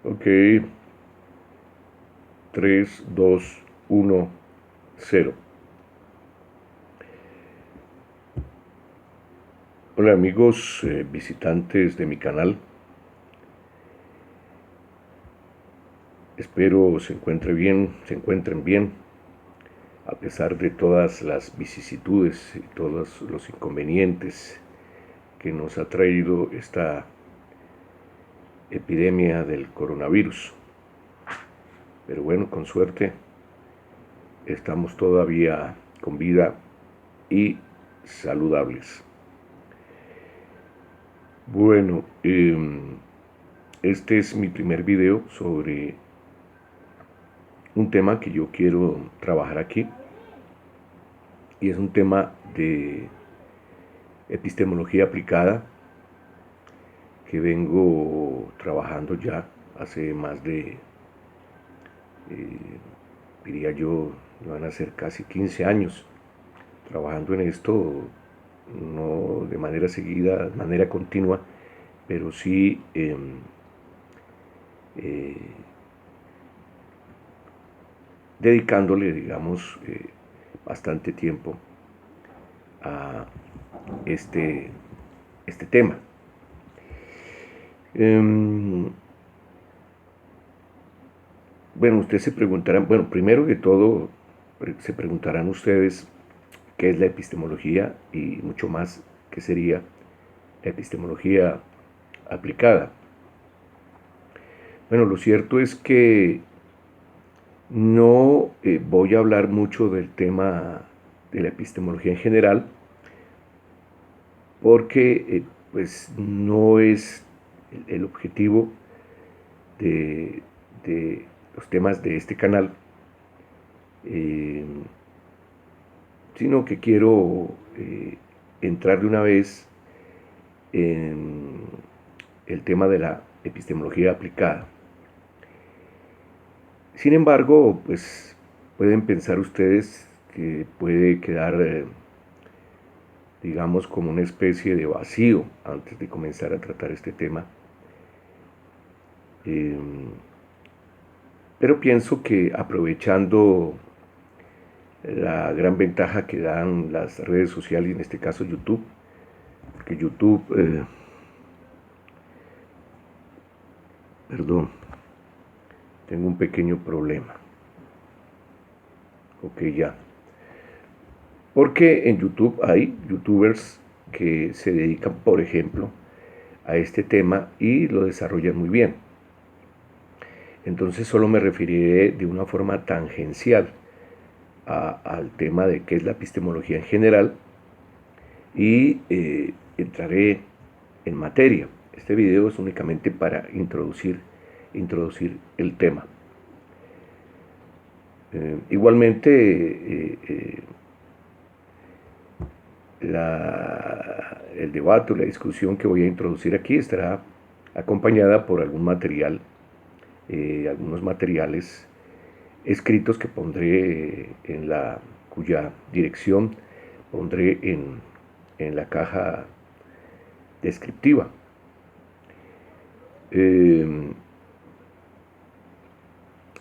Ok, 3, 2, 1, 0. Hola amigos visitantes de mi canal. Espero se encuentren bien, a pesar de todas las vicisitudes y todos los inconvenientes que nos ha traído esta epidemia del coronavirus. Pero bueno, con suerte estamos todavía con vida y saludables. Bueno, este es mi primer video sobre un tema que yo quiero trabajar aquí, y es un tema de epistemología aplicada que vengo trabajando ya hace más de, diría yo, van a ser casi 15 años trabajando en esto, no de manera seguida, de manera continua, pero sí eh, dedicándole, digamos, bastante tiempo a este tema. Bueno, ustedes se preguntarán, bueno, primero que todo, se preguntarán ustedes qué es la epistemología y mucho más qué sería la epistemología aplicada. Bueno, lo cierto es que no voy a hablar mucho del tema de la epistemología en general, porque pues no es el objetivo de, de los temas de este canal, eh, sino que quiero entrar de una vez en el tema de la epistemología aplicada. Sin embargo, pues pueden pensar ustedes que puede quedar, digamos, como una especie de vacío antes de comenzar a tratar este tema. Pero pienso que aprovechando la gran ventaja que dan las redes sociales, en este caso YouTube, porque YouTube, perdón, tengo un pequeño problema. Ok, ya. Porque en YouTube hay youtubers que se dedican, por ejemplo, a este tema y lo desarrollan muy bien. Entonces solo me referiré de una forma tangencial al tema de qué es la epistemología en general, y entraré en materia. Este video es únicamente para introducir el tema. Igualmente, el debate o la discusión que voy a introducir aquí estará acompañada por algún material, algunos materiales escritos que pondré cuya dirección pondré en la caja descriptiva.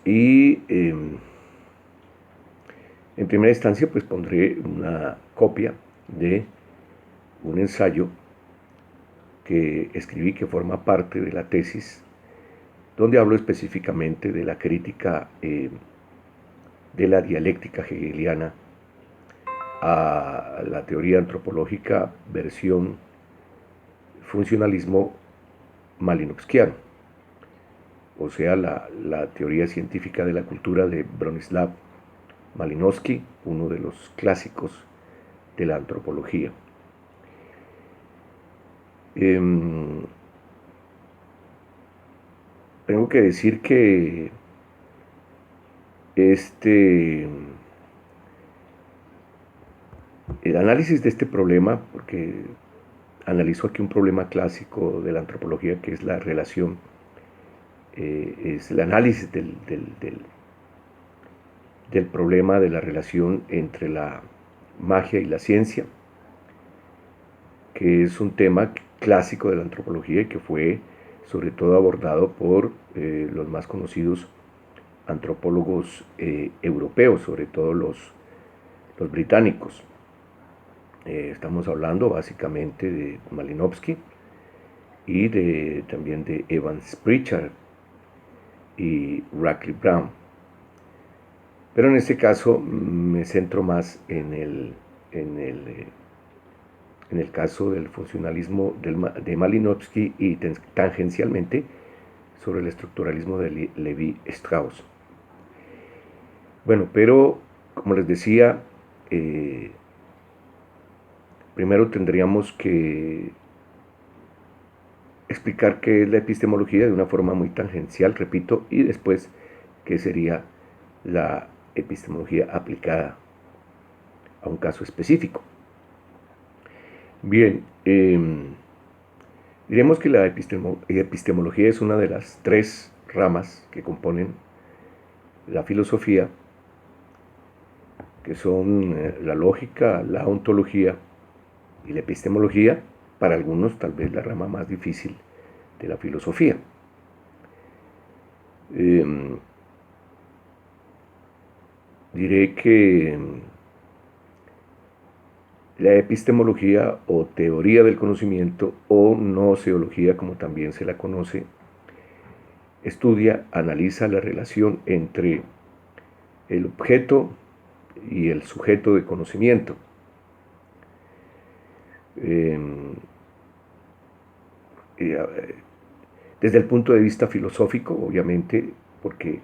Y en primera instancia pues pondré una copia de un ensayo que escribí, que forma parte de la tesis, donde hablo específicamente de la crítica de la dialéctica hegeliana a la teoría antropológica versión funcionalismo malinowskiano, o sea, la teoría científica de la cultura de Bronislaw Malinowski, uno de los clásicos de la antropología. Tengo que decir que el análisis de este problema, porque analizo aquí un problema clásico de la antropología, que es la relación, es el análisis del problema de la relación entre la magia y la ciencia, que es un tema clásico de la antropología y que fue sobre todo abordado por los más conocidos antropólogos europeos, sobre todo los británicos. Estamos hablando básicamente de Malinowski y también de Evans Pritchard y Radcliffe Brown. Pero en este caso me centro más en el caso del funcionalismo de Malinowski y tangencialmente sobre el estructuralismo de Levi-Strauss. Bueno, pero como les decía, primero tendríamos que explicar qué es la epistemología de una forma muy tangencial, repito, y después qué sería la epistemología aplicada a un caso específico. Bien, diremos que la epistemología es una de las tres ramas que componen la filosofía, que son la lógica, la ontología y la epistemología, para algunos tal vez la rama más difícil de la filosofía. Diré que la epistemología o teoría del conocimiento o noceología, como también se la conoce, estudia, analiza la relación entre el objeto y el sujeto de conocimiento. Desde el punto de vista filosófico, obviamente, porque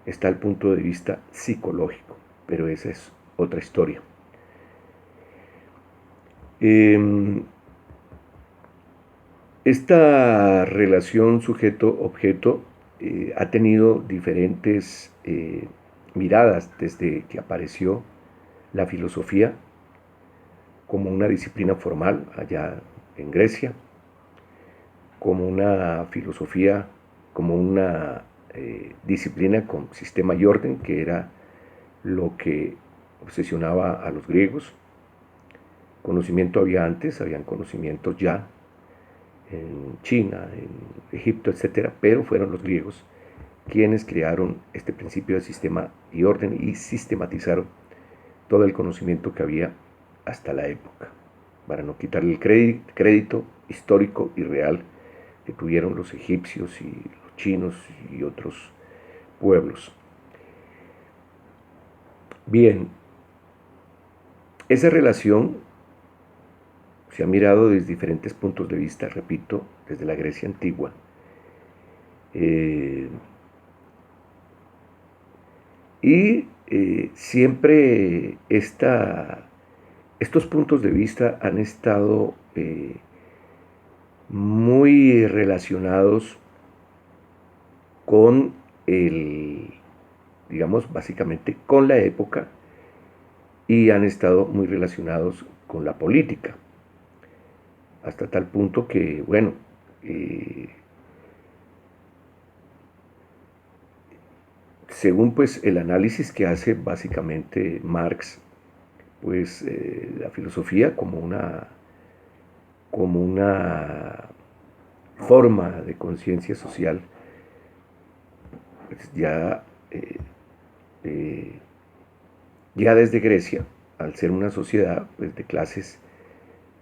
está el punto de vista psicológico, pero esa es otra historia. Esta relación sujeto-objeto ha tenido diferentes miradas desde que apareció la filosofía como una disciplina formal allá en Grecia, como una filosofía, como una disciplina con sistema y orden, que era lo que obsesionaba a los griegos. Conocimiento había antes, habían conocimientos ya en China, en Egipto, etcétera, pero fueron los griegos quienes crearon este principio de sistema y orden y sistematizaron todo el conocimiento que había hasta la época, para no quitarle el crédito histórico y real que tuvieron los egipcios y los chinos y otros pueblos. Bien, esa relación se ha mirado desde diferentes puntos de vista, repito, desde la Grecia antigua. Siempre estos puntos de vista han estado muy relacionados con digamos, básicamente con la época y han estado muy relacionados con la política. Hasta tal punto que, bueno, según pues el análisis que hace básicamente Marx, pues la filosofía como una forma de conciencia social, pues ya desde Grecia, al ser una sociedad pues, de clases,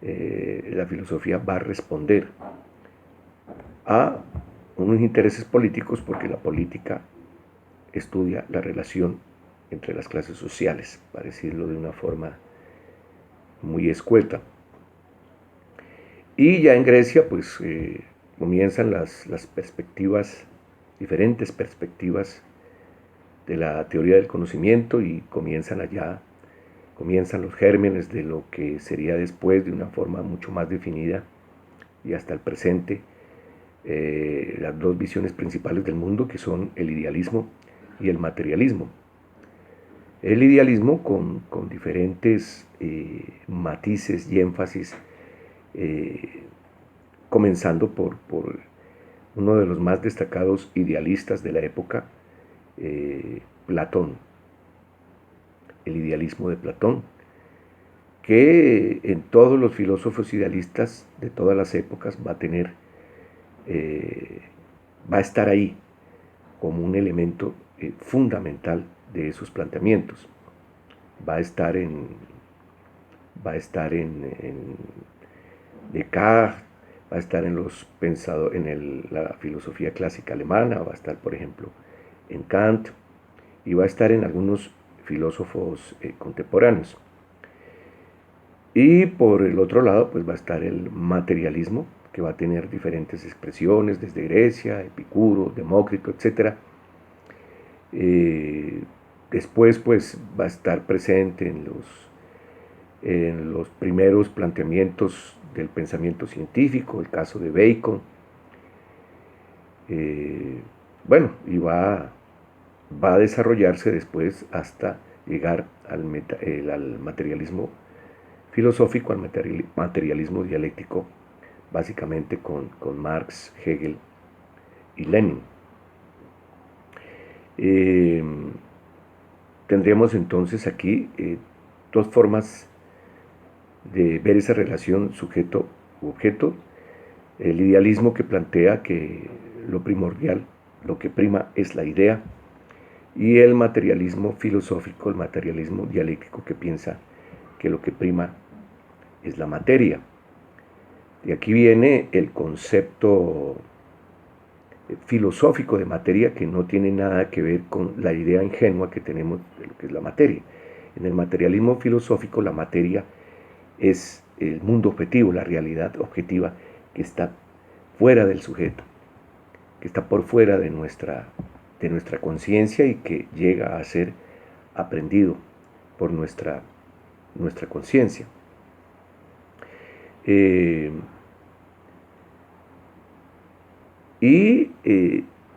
la filosofía va a responder a unos intereses políticos porque la política estudia la relación entre las clases sociales, para decirlo de una forma muy escueta. Y ya en Grecia, pues comienzan las perspectivas, diferentes perspectivas de la teoría del conocimiento y comienzan los gérmenes de lo que sería después de una forma mucho más definida y hasta el presente, las dos visiones principales del mundo que son el idealismo y el materialismo. El idealismo con diferentes matices y énfasis, comenzando por uno de los más destacados idealistas de la época, Platón, el idealismo de Platón, que en todos los filósofos idealistas de todas las épocas va a tener va a estar ahí como un elemento fundamental de esos planteamientos. Va a estar en Descartes, va a estar en los pensadores, la filosofía clásica alemana, va a estar, por ejemplo, en Kant, y va a estar en algunos filósofos contemporáneos. Y por el otro lado, pues va a estar el materialismo, que va a tener diferentes expresiones, desde Grecia, Epicuro, Demócrito, etc. Después, pues va a estar presente en los primeros planteamientos del pensamiento científico, el caso de Bacon. Bueno, y va a desarrollarse después hasta llegar al materialismo filosófico, al materialismo dialéctico, básicamente con Marx, Hegel y Lenin. Tendríamos entonces aquí dos formas de ver esa relación sujeto-objeto. El idealismo, que plantea que lo primordial, lo que prima, es la idea, y el materialismo filosófico, el materialismo dialéctico, que piensa que lo que prima es la materia. De aquí viene el concepto filosófico de materia, que no tiene nada que ver con la idea ingenua que tenemos de lo que es la materia. En el materialismo filosófico, la materia es el mundo objetivo, la realidad objetiva que está fuera del sujeto, que está por fuera de nuestra conciencia y que llega a ser aprendido por nuestra conciencia.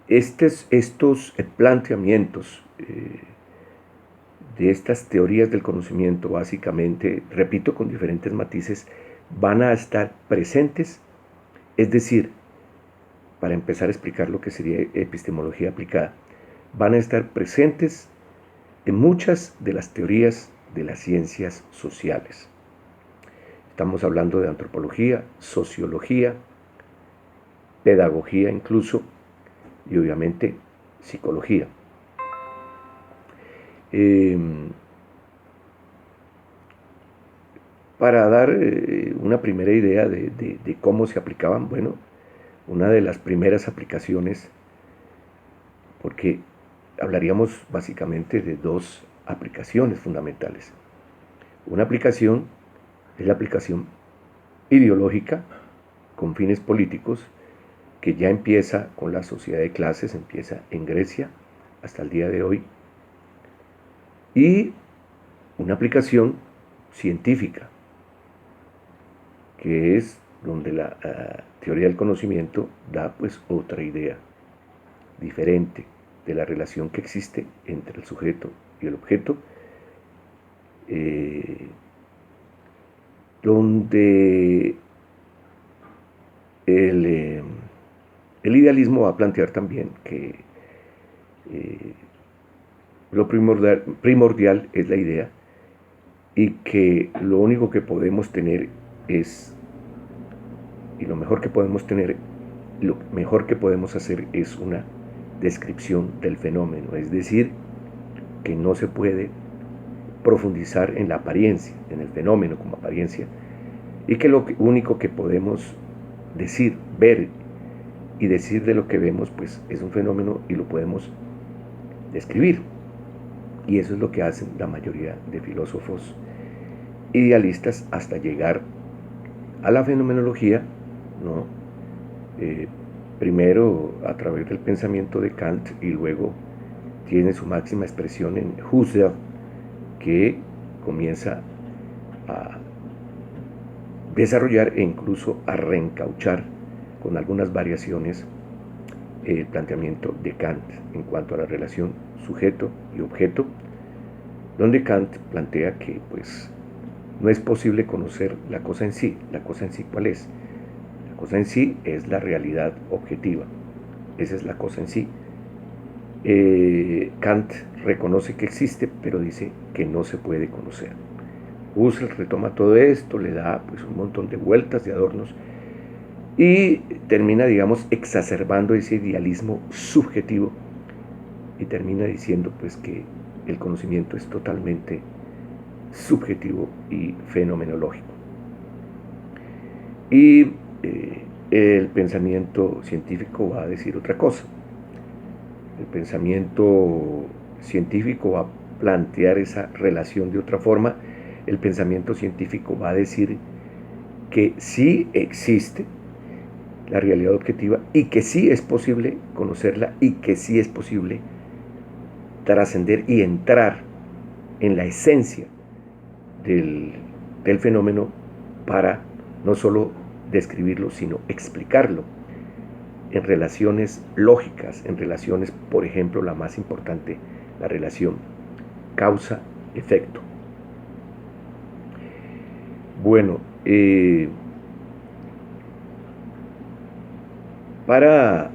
Estos planteamientos de estas teorías del conocimiento, básicamente, repito, con diferentes matices, van a estar presentes, es decir, para empezar a explicar lo que sería epistemología aplicada, van a estar presentes en muchas de las teorías de las ciencias sociales. Estamos hablando de antropología, sociología, pedagogía incluso, y obviamente psicología. Para dar una primera idea de cómo se aplicaban, bueno, una de las primeras aplicaciones, porque hablaríamos básicamente de dos aplicaciones fundamentales. Una aplicación es la aplicación ideológica con fines políticos, que ya empieza con la sociedad de clases, empieza en Grecia hasta el día de hoy, y una aplicación científica, que es donde la teoría del conocimiento da pues otra idea diferente de la relación que existe entre el sujeto y el objeto, donde el idealismo va a plantear también que lo primordial es la idea, y que lo único que podemos tener y lo mejor que podemos tener, lo mejor que podemos hacer es una descripción del fenómeno, es decir, que no se puede profundizar en la apariencia, en el fenómeno como apariencia, y que lo único que podemos decir, ver y decir de lo que vemos, pues es un fenómeno y lo podemos describir. Y eso es lo que hacen la mayoría de filósofos idealistas hasta llegar a la fenomenología, ¿no? Primero a través del pensamiento de Kant, y luego tiene su máxima expresión en Husserl, que comienza a desarrollar e incluso a reencauchar con algunas variaciones el planteamiento de Kant en cuanto a la relación sujeto y objeto, donde Kant plantea que pues no es posible conocer la cosa en sí. ¿La cosa en sí cuál es? La cosa en sí es la realidad objetiva. Esa es la cosa en sí. Kant reconoce que existe, pero dice que no se puede conocer. Husserl retoma todo esto, le da pues un montón de vueltas, de adornos, y termina, digamos, exacerbando ese idealismo subjetivo y termina diciendo pues que el conocimiento es totalmente subjetivo y fenomenológico. Y el pensamiento científico va a decir otra cosa. El pensamiento científico va a plantear esa relación de otra forma. El pensamiento científico va a decir que sí existe la realidad objetiva y que sí es posible conocerla y que sí es posible trascender y entrar en la esencia del fenómeno para no solo describirlo, sino explicarlo en relaciones lógicas, en relaciones, por ejemplo, la más importante, la relación causa-efecto. Bueno, para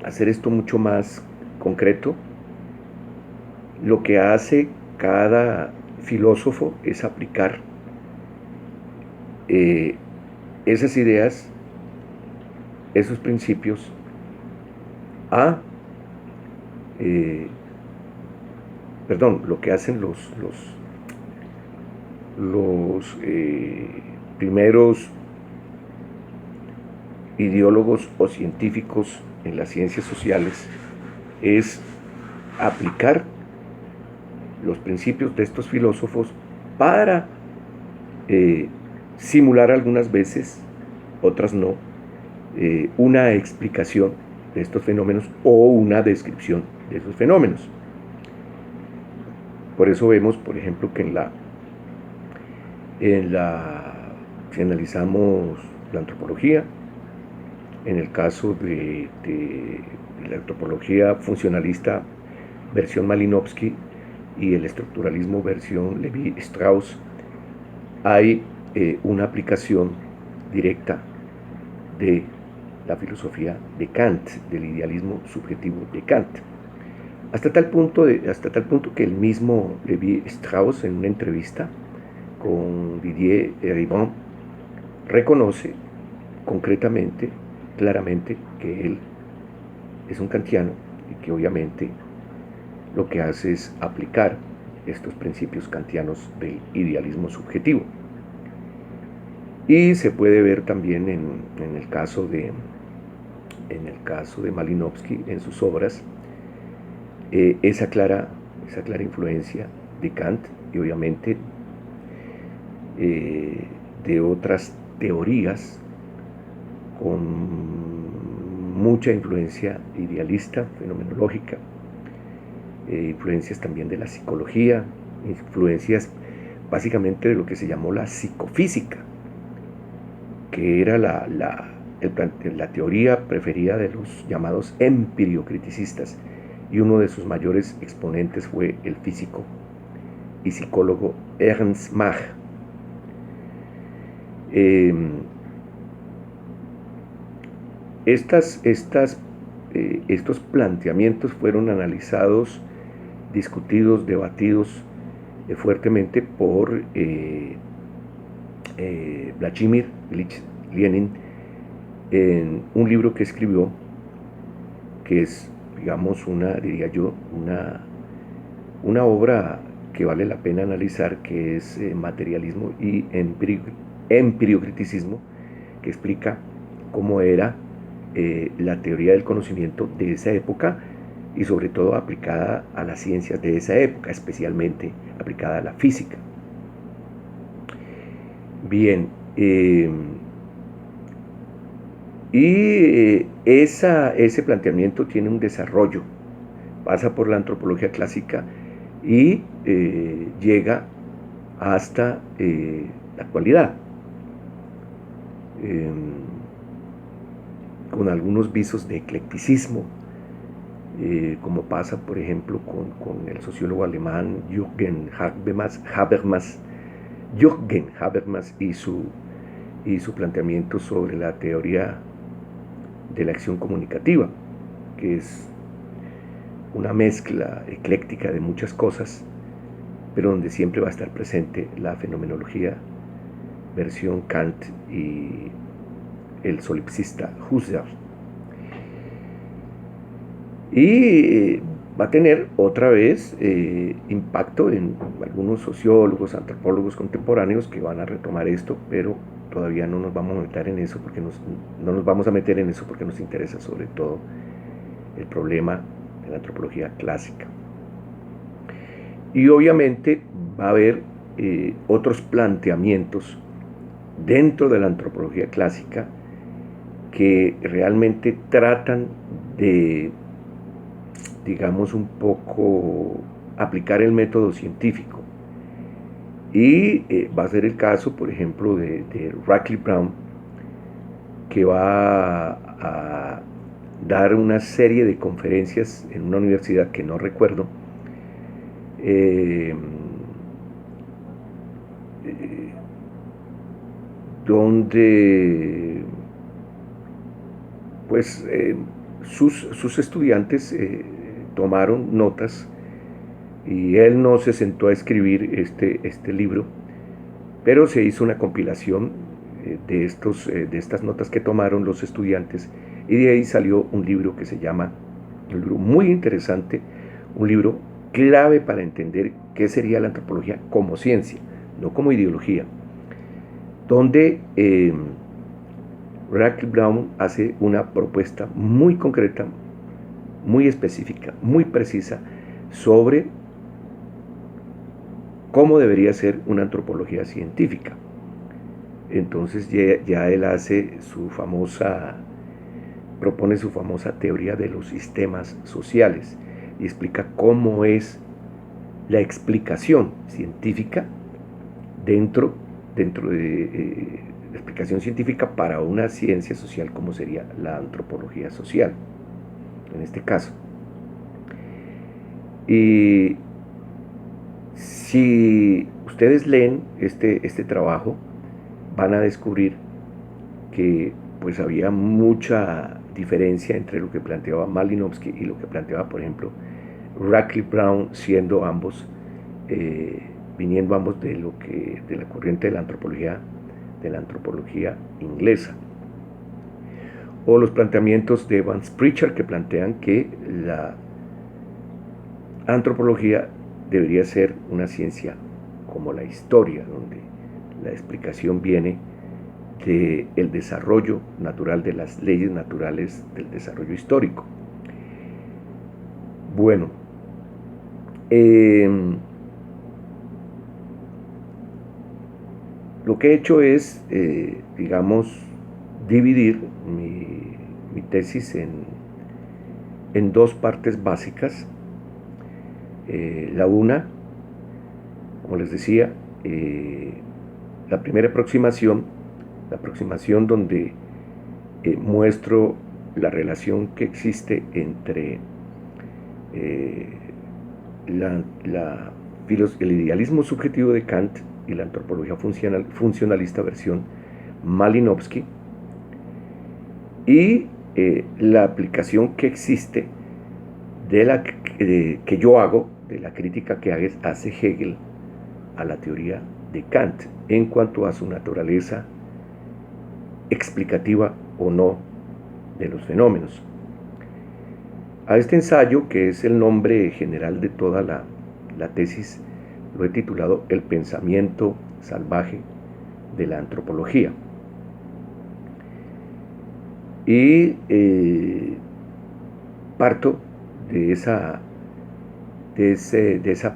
hacer esto mucho más concreto, lo que hace cada filósofo es aplicar eh, esas ideas, esos principios a, eh, lo que hacen los primeros ideólogos o científicos en las ciencias sociales es aplicar los principios de estos filósofos para simular algunas veces, otras no, una explicación de estos fenómenos o una descripción de esos fenómenos. Por eso vemos, por ejemplo, que si analizamos la antropología, en el caso de la antropología funcionalista versión Malinowski y el estructuralismo versión Levi-Strauss, hay una aplicación directa de la filosofía de Kant, del idealismo subjetivo de Kant. Hasta tal punto que el mismo Levi-Strauss, en una entrevista con Didier Eribon, reconoce concretamente, claramente, que él es un kantiano y que obviamente lo que hace es aplicar estos principios kantianos del idealismo subjetivo. Y se puede ver también en el caso de Malinowski, en sus obras, esa clara influencia de Kant y obviamente de otras teorías con mucha influencia idealista, fenomenológica, influencias también de la psicología, influencias básicamente de lo que se llamó la psicofísica, que era la teoría preferida de los llamados empiriocriticistas, y uno de sus mayores exponentes fue el físico y psicólogo Ernst Mach. Estos planteamientos fueron analizados, discutidos, debatidos fuertemente por Vladimir Ilich Lenin en un libro que escribió, que es, digamos, diría yo, una obra que vale la pena analizar, que es Materialismo y Empiriocriticismo, que explica cómo era la teoría del conocimiento de esa época y sobre todo aplicada a las ciencias de esa época, especialmente aplicada a la física. Bien, ese planteamiento tiene un desarrollo, pasa por la antropología clásica y llega hasta la actualidad, con algunos visos de eclecticismo, como pasa, por ejemplo, con el sociólogo alemán Jürgen Habermas y su planteamiento sobre la teoría de la acción comunicativa, que es una mezcla ecléctica de muchas cosas, pero donde siempre va a estar presente la fenomenología versión Kant y el solipsista Husserl. Y va a tener otra vez impacto en algunos sociólogos, antropólogos contemporáneos que van a retomar esto, pero todavía no nos vamos a meter en eso porque no nos vamos a meter en eso porque nos interesa sobre todo el problema de la antropología clásica. Y obviamente va a haber otros planteamientos dentro de la antropología clásica que realmente tratan de, digamos, un poco aplicar el método científico. Y va a ser el caso, por ejemplo, de Radcliffe Brown, que va a dar una serie de conferencias en una universidad que no recuerdo, donde pues sus estudiantes tomaron notas y él no se sentó a escribir este libro, pero se hizo una compilación de estas notas que tomaron los estudiantes y de ahí salió un libro que se llama, un libro muy interesante, un libro clave para entender qué sería la antropología como ciencia, no como ideología, donde Radcliffe Brown hace una propuesta muy concreta, muy específica, muy precisa sobre cómo debería ser una antropología científica. Entonces ya él hace propone su famosa teoría de los sistemas sociales y explica cómo es la explicación científica dentro de la explicación científica para una ciencia social como sería la antropología social, en este caso. Y si ustedes leen este trabajo, van a descubrir que pues había mucha diferencia entre lo que planteaba Malinowski y lo que planteaba, por ejemplo, Radcliffe Brown, siendo ambos, viniendo ambos de la corriente de la antropología inglesa. O los planteamientos de Evans Pritchard, que plantean que la antropología debería ser una ciencia como la historia, donde la explicación viene del desarrollo natural, de las leyes naturales del desarrollo histórico. Bueno, lo que he hecho es, digamos, dividir mi tesis en dos partes básicas. La una, como les decía, la primera aproximación, la aproximación donde muestro la relación que existe entre el idealismo subjetivo de Kant y la antropología funcionalista versión Malinowski, y la aplicación que existe que yo hago, de la crítica que hace Hegel a la teoría de Kant en cuanto a su naturaleza explicativa o no de los fenómenos. A este ensayo, que es el nombre general de toda la tesis, lo he titulado El pensamiento salvaje de la antropología. Y parto de esa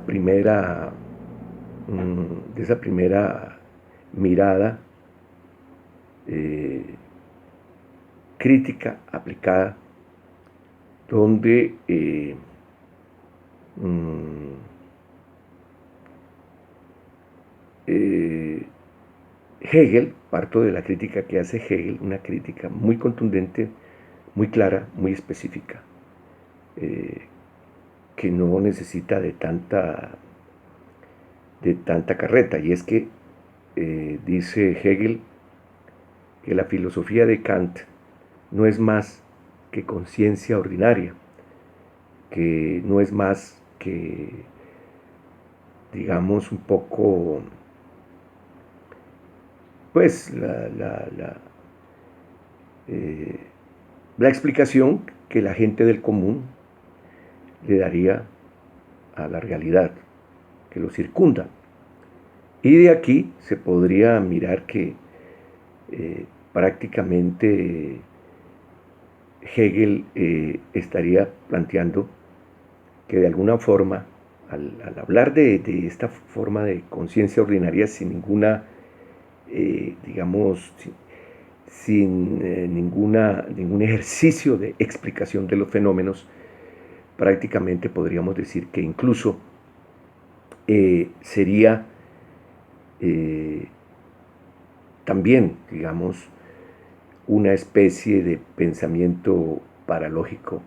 primera mirada crítica aplicada, donde Hegel, parto de la crítica que hace Hegel, una crítica muy contundente, muy clara, muy específica, que no necesita de tanta carreta, y es que dice Hegel que la filosofía de Kant no es más que conciencia ordinaria, que no es más que, digamos, un poco, pues, eh, la explicación que la gente del común le daría a la realidad que lo circunda. Y de aquí se podría mirar que prácticamente Hegel estaría planteando que de alguna forma, al hablar de esta forma de conciencia ordinaria sin ninguna, digamos, sin ningún ejercicio de explicación de los fenómenos, prácticamente podríamos decir que incluso sería también, digamos, una especie de pensamiento paralógico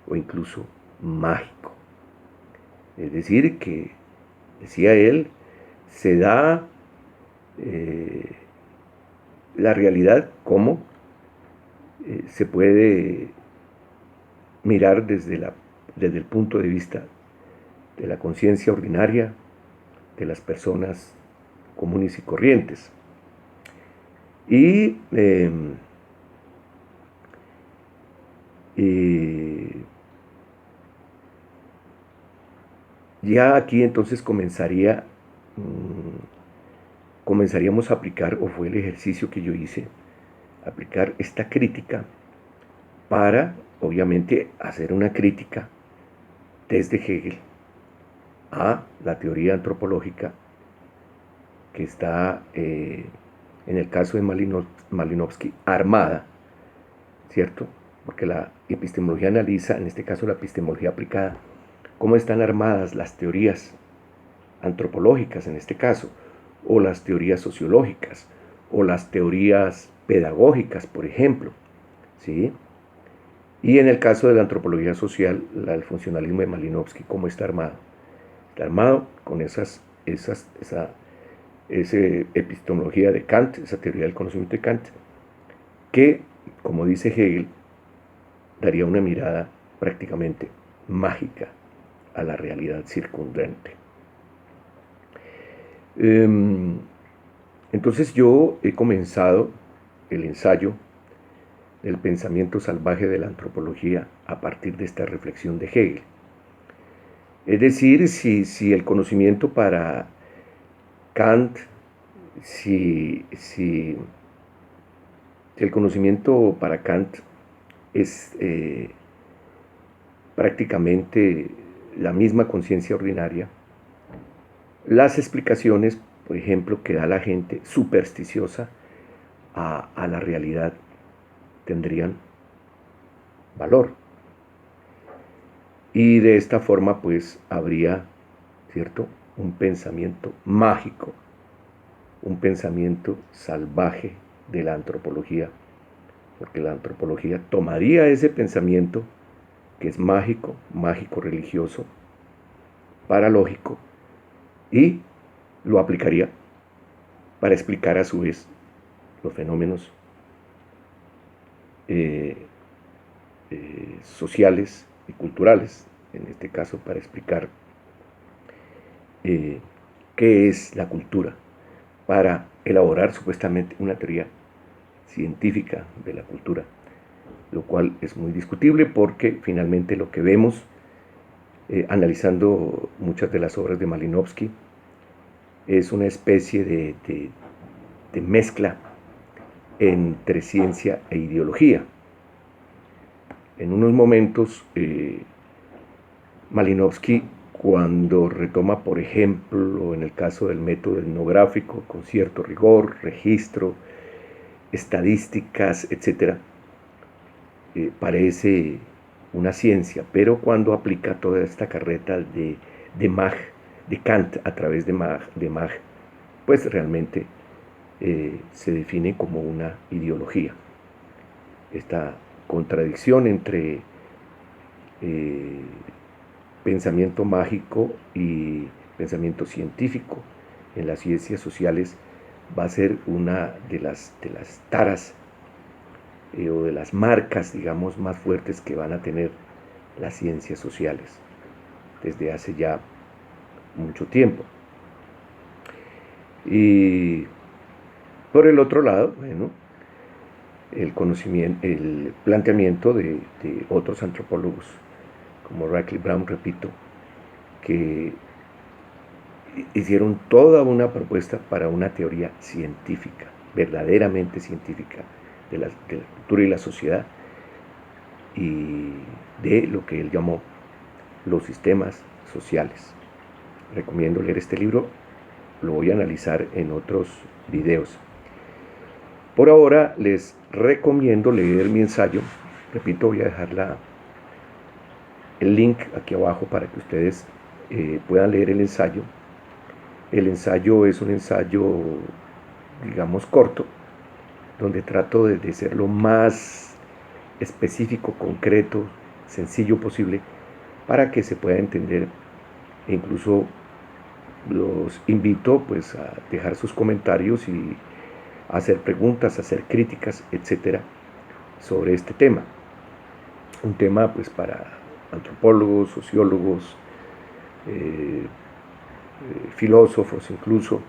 o incluso mágico. Es decir, que, decía él, se da la realidad como se puede mirar desde el punto de vista de la conciencia ordinaria de las personas comunes y corrientes. Y ya aquí entonces comenzaríamos a aplicar, o fue el ejercicio que yo hice, aplicar esta crítica para, obviamente, hacer una crítica desde Hegel a la teoría antropológica que está, en el caso de Malinowski, armada, ¿cierto? Porque la epistemología analiza, en este caso la epistemología aplicada, cómo están armadas las teorías antropológicas, en este caso, o las teorías sociológicas, o las teorías pedagógicas, por ejemplo, ¿sí? Y en el caso de la antropología social, el funcionalismo de Malinowski, ¿cómo está armado? Está armado con esa epistemología de Kant, esa teoría del conocimiento de Kant, que, como dice Hegel, daría una mirada prácticamente mágica a la realidad circundante. Entonces yo he comenzado el ensayo del pensamiento salvaje de la antropología a partir de esta reflexión de Hegel. Es decir, si el conocimiento para Kant, si el conocimiento para Kant es prácticamente la misma conciencia ordinaria, las explicaciones, por ejemplo, que da la gente supersticiosa a la realidad tendrían valor. Y de esta forma, pues, habría, ¿cierto?, un pensamiento mágico, un pensamiento salvaje de la antropología, porque la antropología tomaría ese pensamiento que es mágico, mágico religioso, paralógico, y lo aplicaría para explicar a su vez los fenómenos sociales y culturales, en este caso para explicar qué es la cultura, para elaborar supuestamente una teoría científica de la cultura, lo cual es muy discutible porque finalmente lo que vemos, analizando muchas de las obras de Malinowski, es una especie de mezcla entre ciencia e ideología. En unos momentos, Malinowski, cuando retoma, por ejemplo, en el caso del método etnográfico, con cierto rigor, registro, estadísticas, etc., parece una ciencia, pero cuando aplica toda esta carreta de Kant a través de Mach, pues realmente se define como una ideología. Esta contradicción entre pensamiento mágico y pensamiento científico en las ciencias sociales va a ser una de las taras o de las marcas, digamos, más fuertes que van a tener las ciencias sociales desde hace ya mucho tiempo. Y por el otro lado, bueno, el conocimiento, el planteamiento de otros antropólogos, como Radcliffe Brown, repito, que hicieron toda una propuesta para una teoría científica, verdaderamente científica, de la cultura y la sociedad, y de lo que él llamó los sistemas sociales. Recomiendo leer este libro, lo voy a analizar en otros videos. Por ahora les recomiendo leer mi ensayo. Repito, voy a dejar el link aquí abajo para que ustedes puedan leer el ensayo. El ensayo es un ensayo, digamos, corto, donde trato de ser lo más específico, concreto, sencillo posible, para que se pueda entender. E incluso los invito pues a dejar sus comentarios y a hacer preguntas, a hacer críticas, etcétera, sobre este tema. Un tema pues para antropólogos, sociólogos, filósofos incluso,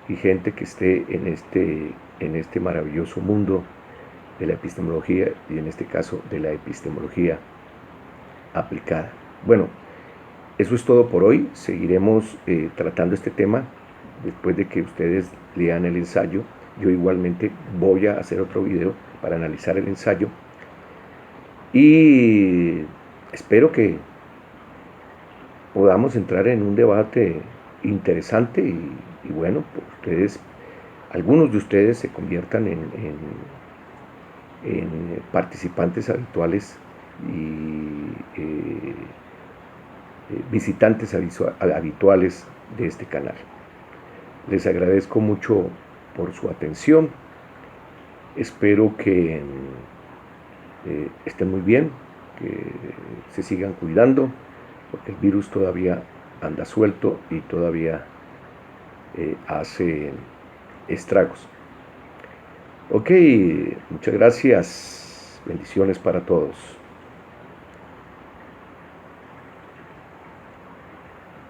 y gente que esté en este maravilloso mundo de la epistemología, y en este caso de la epistemología aplicada. Bueno, eso es todo por hoy. Seguiremos tratando este tema después de que ustedes lean el ensayo. Yo igualmente voy a hacer otro video para analizar el ensayo y espero que podamos entrar en un debate interesante y bueno, pues ustedes, algunos de ustedes se conviertan en participantes habituales y visitantes habituales de este canal. Les agradezco mucho por su atención. Espero que estén muy bien, que se sigan cuidando, porque el virus todavía anda suelto y todavía hace estragos. Ok, muchas gracias. Bendiciones para todos.